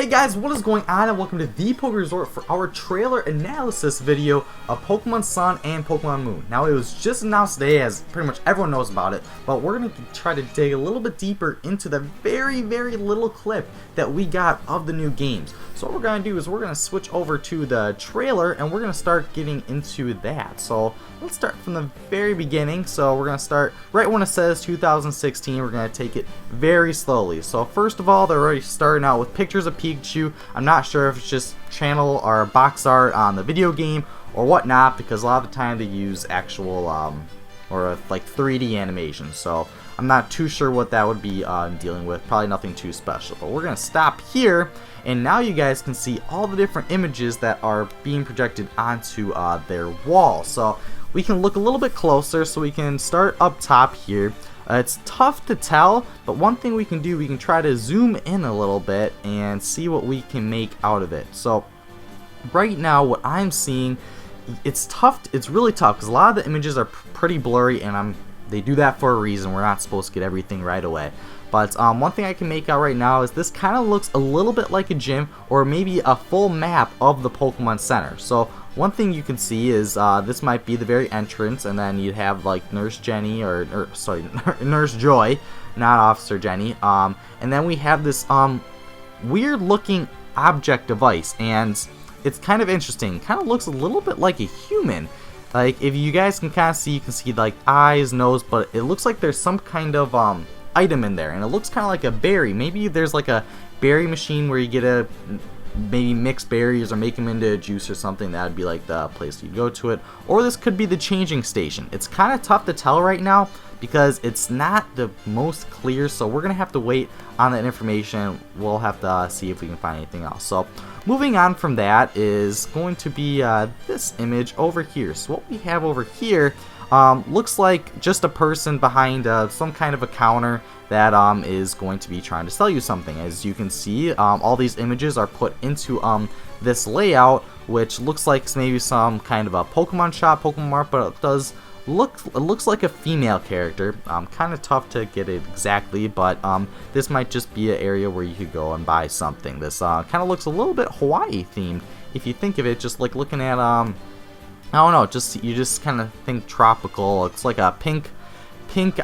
guys, what is going on, and welcome to the Poke Resort for our trailer analysis video of Pokemon Sun and Pokemon Moon. Now, it was just announced today, as pretty much everyone knows about it, but we're going to try to dig a little bit deeper into the very little clip that we got of the new games. So what we're going to do is we're going to switch over to the trailer, and we're going to start getting into that. So let's start from the very beginning. So we're going to start right when it says 2016. We're going to take it very slowly. So first of all, they're already starting out with pictures of Pikachu. I'm not sure if it's just channel or box art on the video game or whatnot, because a lot of the time they use actual or like 3D animation. So I'm not too sure what that would be dealing with. Probably nothing too special. But we're gonna stop here, and now you guys can see all the different images that are being projected onto their wall. So we can look a little bit closer. So we can start up top here. It's tough to tell, but one thing we can do, we can try to zoom in a little bit and see what we can make out of it. So right now, what I'm seeing, it's tough. It's really tough because a lot of the images are pretty blurry, and they do that for a reason. We're not supposed to get everything right away. But one thing I can make out right now is this kind of looks a little bit like a gym, or maybe a full map of the Pokemon Center. So one thing you can see is this might be the very entrance, and then you'd have like Nurse Jenny, or sorry, Nurse Joy, not Officer Jenny. And then we have this weird looking object device, and it's kind of interesting. Kind of looks a little bit like a human. Like, if you guys can kind of see, you can see like eyes, nose, but it looks like there's some kind of item in there, and it looks kind of like a berry. Maybe there's like a berry machine where you get a maybe mix berries or make them into a juice or something. That would be like the place you'd go to it. Or this could be the changing station. It's kind of tough to tell right now because it's not the most clear, so we're gonna have to wait on that information. We'll have to see if we can find anything else. So moving on from that is going to be this image over here. So what we have over here looks like just a person behind some kind of a counter that is going to be trying to sell you something. As you can see, all these images are put into this layout, which looks like maybe some kind of a Pokemon shop, Pokemon Mart, but it looks like a female character. Kind of tough to get it exactly, but this might just be an area where you could go and buy something. This kind of looks a little bit Hawaii themed if you think of it, just like looking at I don't know, you just kind of think tropical. It's like a pink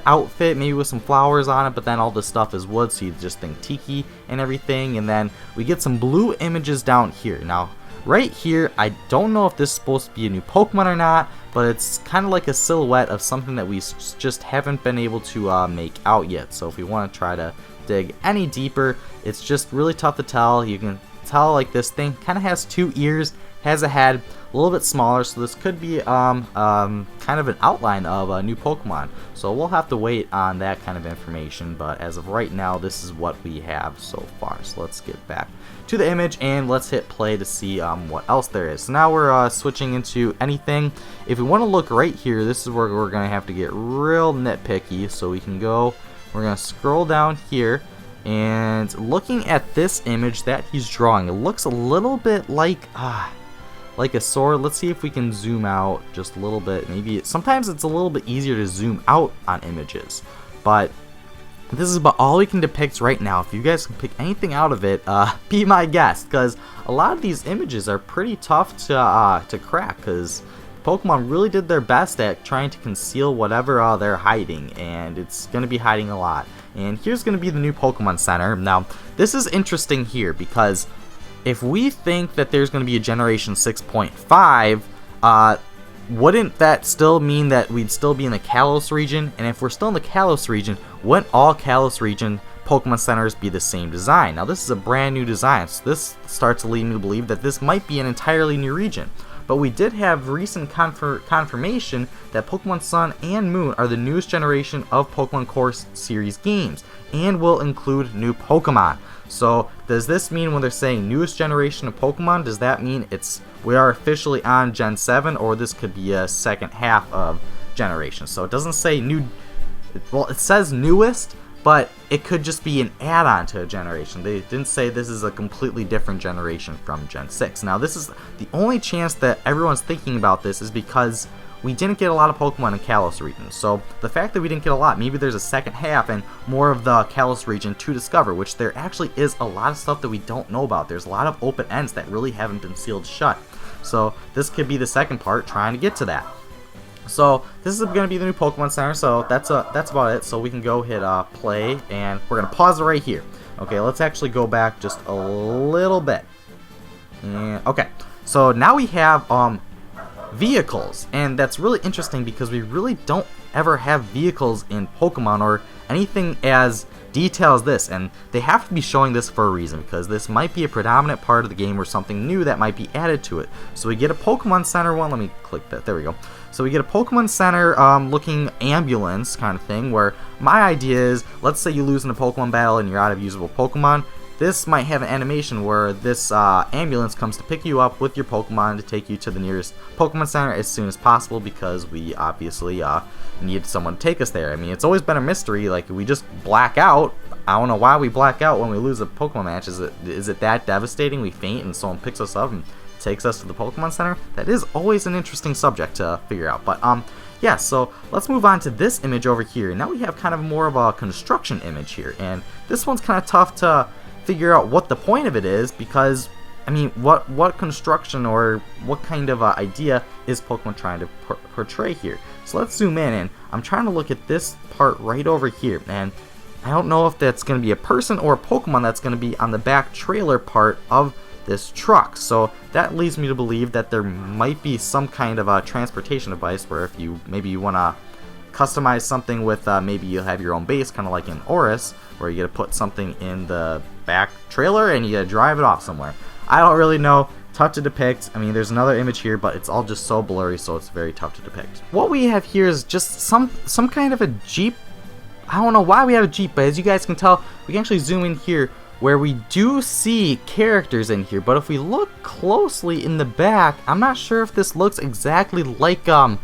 outfit, maybe with some flowers on it, but then all this stuff is wood, so you just think tiki and everything. And then we get some blue images down here. Now, right here, I don't know if this is supposed to be a new Pokemon or not, but it's kind of like a silhouette of something that we just haven't been able to make out yet. So if we want to try to dig any deeper, it's just really tough to tell. You can tell like this thing kind of has two ears, has a head, a little bit smaller, so this could be kind of an outline of a new Pokemon. So we'll have to wait on that kind of information, but as of right now, this is what we have so far. So let's get back to the image and let's hit play to see what else there is. So now we're switching into anything. If we want to look right here, this is where we're going to have to get real nitpicky. So we can go, we're going to scroll down here, and looking at this image that he's drawing, it looks a little bit like a sword. Let's see if we can zoom out just a little bit. Maybe sometimes it's a little bit easier to zoom out on images, but this is about all we can depict right now. If you guys can pick anything out of it, be my guest, because a lot of these images are pretty tough to crack, because Pokemon really did their best at trying to conceal whatever they're hiding, and it's going to be hiding a lot. And here's going to be the new Pokemon Center. Now, this is interesting here because if we think that there's going to be a Generation 6.5, wouldn't that still mean that we'd still be in the Kalos region? And if we're still in the Kalos region, wouldn't all Kalos region Pokemon Centers be the same design? Now, this is a brand new design, so this starts to lead me to believe that this might be an entirely new region. But we did have recent confirmation that Pokemon Sun and Moon are the newest generation of Pokemon Core series games and will include new Pokemon. So does this mean when they're saying newest generation of Pokemon, does that mean we are officially on Gen 7, or this could be a second half of generation? So it doesn't say new, well, it says newest, but it could just be an add-on to a generation. They didn't say this is a completely different generation from Gen 6. Now, this is the only chance that everyone's thinking about this is because we didn't get a lot of Pokemon in Kalos region. So the fact that we didn't get a lot, maybe there's a second half and more of the Kalos region to discover, which there actually is a lot of stuff that we don't know about. There's a lot of open ends that really haven't been sealed shut. So this could be the second part, trying to get to that. So this is going to be the new Pokemon Center, so that's about it. So we can go hit play, and we're going to pause it right here. Okay, let's actually go back just a little bit. And, okay, so now we have vehicles, and that's really interesting because we really don't ever have vehicles in Pokemon or anything as detailed as this, and they have to be showing this for a reason, because this might be a predominant part of the game or something new that might be added to it. So we get a Pokemon Center one. Let me click that. There we go. So we get a Pokemon Center looking ambulance kind of thing, where my idea is, let's say you lose in a Pokemon battle and you're out of usable Pokemon. This might have an animation where this ambulance comes to pick you up with your Pokemon to take you to the nearest Pokemon Center as soon as possible, because we obviously need someone to take us there. I mean, it's always been a mystery. Like, we just black out. I don't know why we black out when we lose a Pokemon match. Is it that devastating? We faint and someone picks us up and takes us to the Pokemon Center? That is always an interesting subject to figure out. But yeah, so let's move on to this image over here. Now we have kind of more of a construction image here, and this one's kind of tough to figure out what the point of it is, because I mean, what construction or what kind of idea is Pokemon trying to portray here? So let's zoom in, and I'm trying to look at this part right over here, and I don't know if that's going to be a person or a Pokemon that's going to be on the back trailer part of this truck. So that leads me to believe that there might be some kind of a transportation device where if you want to customize something with maybe you'll have your own base, kind of like in Oris, where you get to put something in the back trailer and you gotta drive it off somewhere. I don't really know. Tough to depict. I mean, there's another image here, but it's all just so blurry, so it's very tough to depict. What we have here is just some kind of a Jeep. I don't know why we have a Jeep, but as you guys can tell, we can actually zoom in here where we do see characters in here, but if we look closely in the back, I'm not sure if this looks exactly like a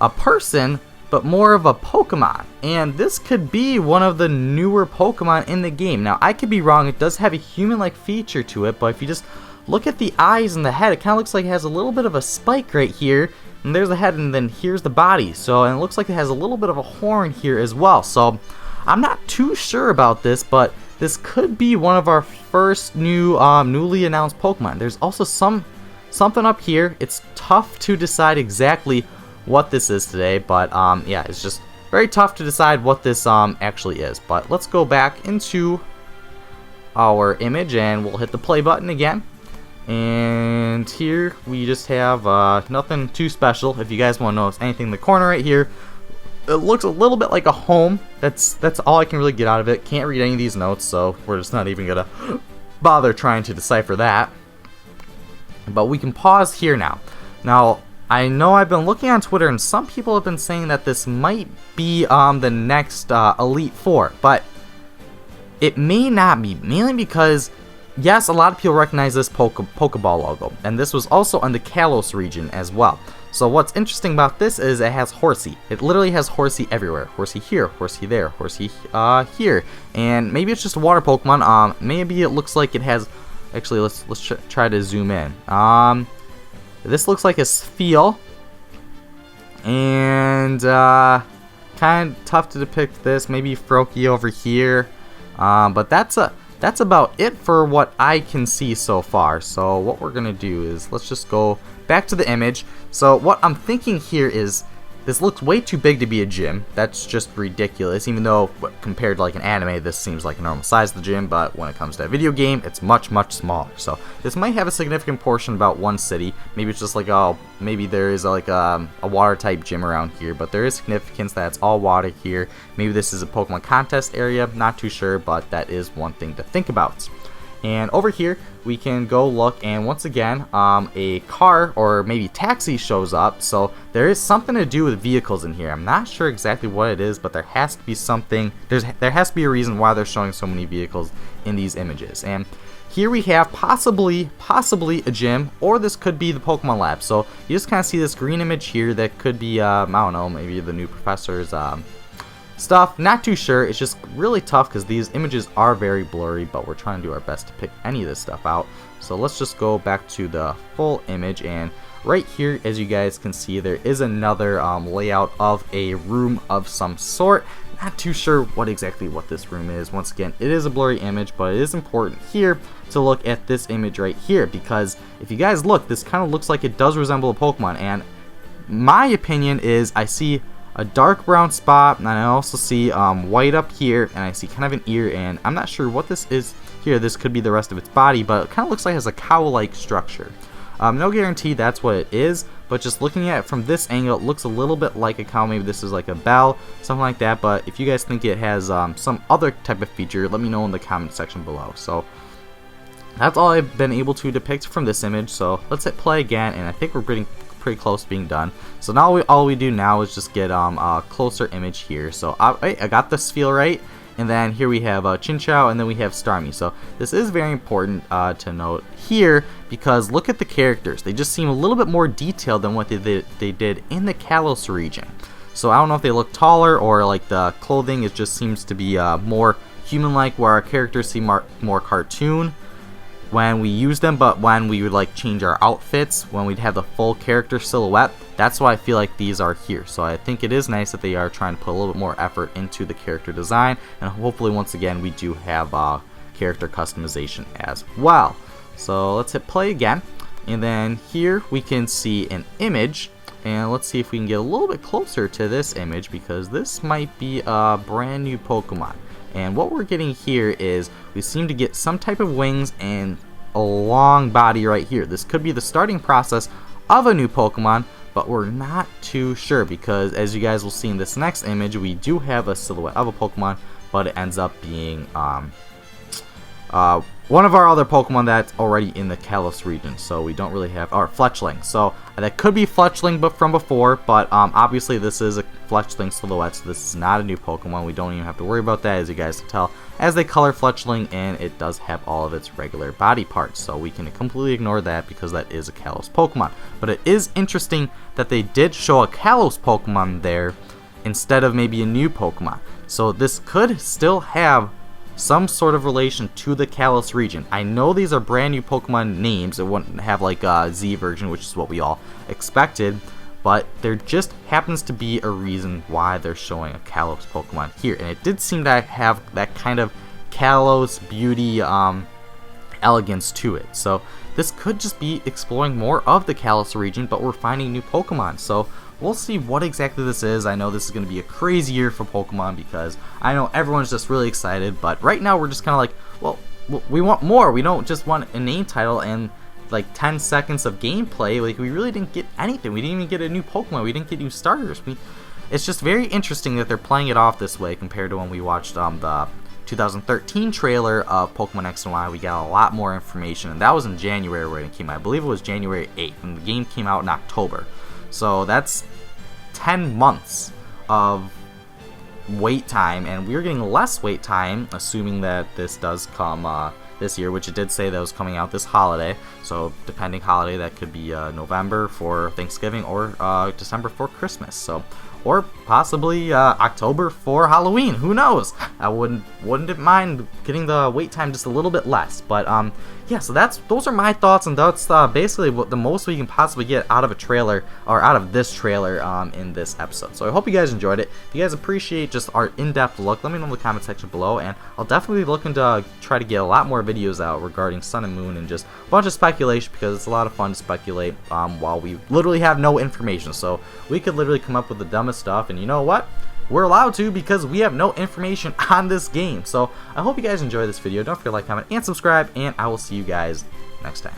person, but more of a Pokemon. And this could be one of the newer Pokemon in the game. Now, I could be wrong. It does have a human-like feature to it, but if you just look at the eyes and the head, it kind of looks like it has a little bit of a spike right here. And there's the head, and then here's the body. So, and it looks like it has a little bit of a horn here as well. So, I'm not too sure about this, but this could be one of our first new, newly announced Pokemon. There's also something up here. It's tough to decide exactly what this is today, but yeah, it's just very tough to decide what this actually is. But let's go back into our image and we'll hit the play button again, and here we just have nothing too special. If you guys want to notice anything in the corner right here, it looks a little bit like a home. That's all I can really get out of it. Can't read any of these notes, so we're just not even gonna bother trying to decipher that. But we can pause here now. Now, I know I've been looking on Twitter, and some people have been saying that this might be the next Elite Four, but it may not be, mainly because, yes, a lot of people recognize this Pokeball logo, and this was also on the Kalos region as well. So what's interesting about this is it has Horsey. It literally has Horsey everywhere. Horsey here, Horsey there, Horsey here, and maybe it's just a water Pokemon. Maybe it looks like it has. Actually, let's try to zoom in. This looks like a Spheal, and kind of tough to depict this. Maybe Froakie over here, but that's about it for what I can see so far. So what we're gonna do is let's just go back to the image. So what I'm thinking here is this looks way too big to be a gym. That's just ridiculous, even though compared to like an anime, this seems like a normal size of the gym, but when it comes to a video game, it's much, much smaller. So this might have a significant portion about one city. Maybe it's just like, oh, maybe there is like a water type gym around here, but there is significance that it's all water here. Maybe this is a Pokemon contest area, not too sure, but that is one thing to think about. And over here, we can go look, and once again, a car or maybe taxi shows up. So there is something to do with vehicles in here. I'm not sure exactly what it is, but there has to be something. There has to be a reason why they're showing so many vehicles in these images. And here we have possibly a gym, or this could be the Pokemon Lab. So you just kind of see this green image here that could be, I don't know, maybe the new professor's stuff. Not too sure. It's just really tough because these images are very blurry, but we're trying to do our best to pick any of this stuff out. So let's just go back to the full image, and right here, as you guys can see, there is another layout of a room of some sort. Not too sure what this room is. Once again, it is a blurry image, but it is important here to look at this image right here, because if you guys look, this kind of looks like it does resemble a Pokemon, and my opinion is I see a dark brown spot, and I also see white up here, and I see kind of an ear, and I'm not sure what this is here. This could be the rest of its body, but it kind of looks like it has a cow-like structure. No guarantee that's what it is, but just looking at it from this angle, it looks a little bit like a cow. Maybe this is like a bell, something like that. But if you guys think it has some other type of feature, let me know in the comment section below. So that's all I've been able to depict from this image. So let's hit play again, and I think we're pretty close to being done. So now all we do now is just get a closer image here. So I got this feel right. And then here we have Chinchou, and then we have Starmie. So this is very important to note here, because look at the characters. They just seem a little bit more detailed than what they did in the Kalos region. So I don't know if they look taller, or like the clothing, it just seems to be more human-like, where our characters seem more cartoon when we use them, but when we would like change our outfits, when we'd have the full character silhouette, that's why I feel like these are here. So I think it is nice that they are trying to put a little bit more effort into the character design, and hopefully once again we do have character customization as well. So let's hit play again, and then here we can see an image, and let's see if we can get a little bit closer to this image, because this might be a brand new Pokemon. And what we're getting here is we seem to get some type of wings and a long body right here. This could be the starting process of a new Pokemon, but we're not too sure, because as you guys will see in this next image, we do have a silhouette of a Pokemon, but it ends up being one of our other Pokemon that's already in the Kalos region. So we don't really have our Fletchling. So that could be Fletchling but from before, but obviously this is a Fletchling silhouette, so this is not a new Pokemon. We don't even have to worry about that, as you guys can tell, as they color Fletchling, and it does have all of its regular body parts. So we can completely ignore that, because that is a Kalos Pokemon. But it is interesting that they did show a Kalos Pokemon there instead of maybe a new Pokemon. So this could still have some sort of relation to the Kalos region. I know these are brand new Pokemon names. It wouldn't have like a Z version, which is what we all expected, but there just happens to be a reason why they're showing a Kalos Pokemon here, and it did seem to have that kind of Kalos beauty elegance to it. So this could just be exploring more of the Kalos region, but we're finding new Pokemon. So we'll see what exactly this is. I know this is going to be a crazy year for Pokemon, because I know everyone's just really excited, but right now we're just kind of like, well, we want more. We don't just want a name title and like 10 seconds of gameplay. Like, we really didn't get anything. We didn't even get a new Pokemon. We didn't get new starters. It's just very interesting that they're playing it off this way compared to when we watched the 2013 trailer of Pokemon X and Y. We got a lot more information, and that was in January when it came out. I believe it was January 8th, and the game came out in October. So that's 10 months of wait time, and we're getting less wait time, assuming that this does come this year, which it did say that was coming out this holiday. So depending holiday, that could be November for Thanksgiving, or December for Christmas. So, or possibly October for Halloween. Who knows? I wouldn't mind getting the wait time just a little bit less. But yeah, so those are my thoughts, and that's basically what the most we can possibly get out of a trailer, or out of this trailer in this episode. So I hope you guys enjoyed it. If you guys appreciate just our in-depth look, let me know in the comment section below, and I'll definitely be looking to try to get a lot more videos out regarding Sun and Moon, and just a bunch of speculation, because it's a lot of fun to speculate while we literally have no information. So we could literally come up with the dumbest stuff, and you know what? We're allowed to, because we have no information on this game. So I hope you guys enjoy this video. Don't forget to like, comment, and subscribe, and I will see you guys next time.